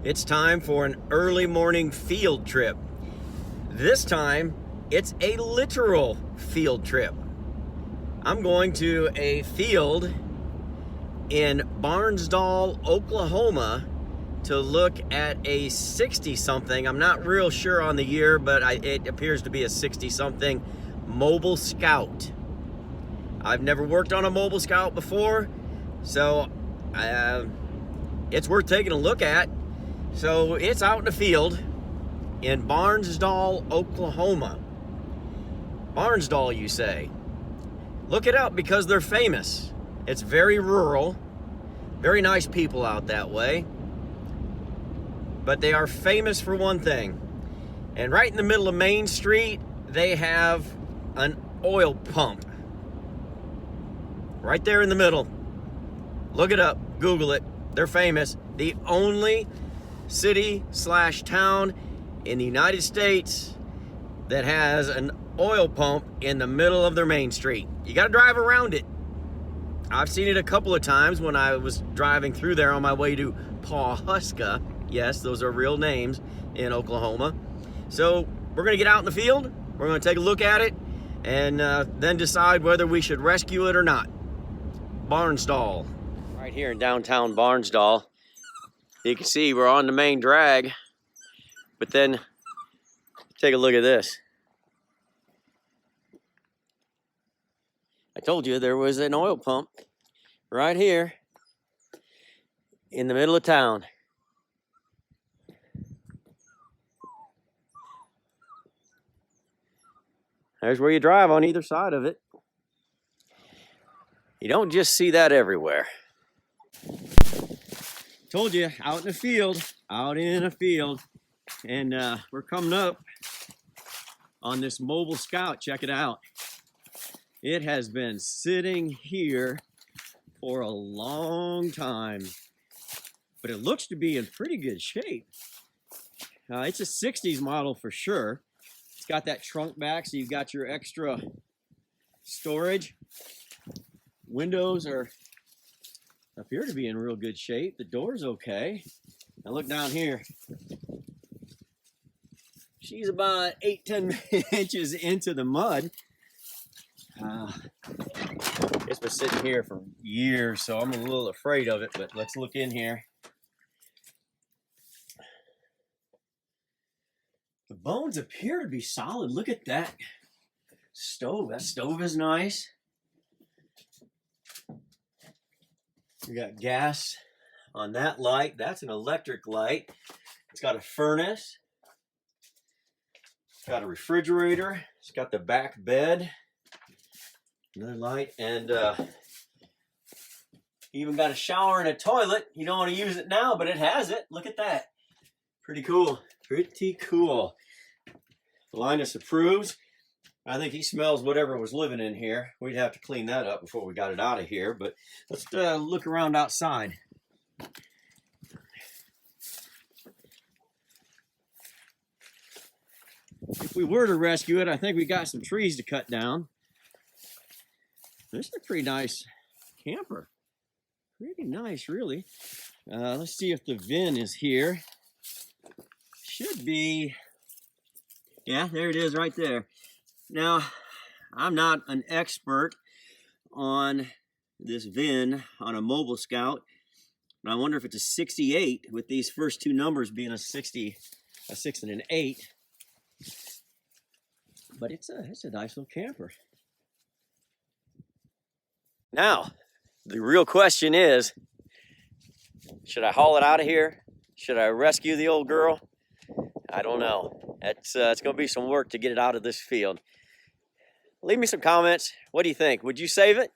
It's time for an early morning field trip. This time, it's a literal field trip. I'm going to a field in Barnsdall, Oklahoma to look at a 60-something, I'm not real sure on the year, but it appears to be a 60-something Mobile Scout. I've never worked on a Mobile Scout before, so it's worth taking a look at. So it's out in the field in Barnsdall, Oklahoma. Barnsdall, you say? Look it up because they're famous. It's very rural, very nice people out that way. But they are famous for one thing. And right in the middle of Main Street, they have an oil pump. Right there in the middle. Look it up, Google it. They're famous. The only city/town in the United States that has an oil pump in the middle of their main street. You got to drive around it. I've seen it a couple of times when I was driving through there on my way to Pawhuska. Yes, those are real names in Oklahoma. So we're going to get out in the field. We're going to take a look at it and then decide whether we should rescue it or not. Barnsdall. Right here in downtown Barnsdall. You can see we're on the main drag, but then take a look at this. I told you there was an oil pump right here in the middle of town. There's where you drive on either side of it. You don't just see that everywhere. Told you, out in the field, and we're coming up on this Mobile Scout. Check it out. It has been sitting here for a long time, but it looks to be in pretty good shape. It's a 60s model for sure. It's got that trunk back, so you've got your extra storage. Windows appear to be in real good shape. The door's okay. Now look down here. She's about 8-10 inches into the mud. It's been sitting here for years, so I'm a little afraid of it, but let's look in here. The bones appear to be solid. Look at that stove. That stove is nice. We got gas on that light. That's an electric light. It's got a furnace. It's got a refrigerator. It's got the back bed. Another light. And even got a shower and a toilet. You don't want to use it now, but it has it. Look at that. Pretty cool. Pretty cool. Linus approves. I think he smells whatever was living in here. We'd have to clean that up before we got it out of here, but let's look around outside. If we were to rescue it, I think we got some trees to cut down. This is a pretty nice camper. Pretty nice, really. Let's see if the VIN is here. Should be. Yeah, there it is right there. Now, I'm not an expert on this VIN on a Mobile Scout, but I wonder if it's a 68 with these first two numbers being a 60, a 6 and an 8. But it's a nice little camper. Now, the real question is, should I haul it out of here? Should I rescue the old girl? I don't know. It's going to be some work to get it out of this field. Leave me some comments. What do you think? Would you save it?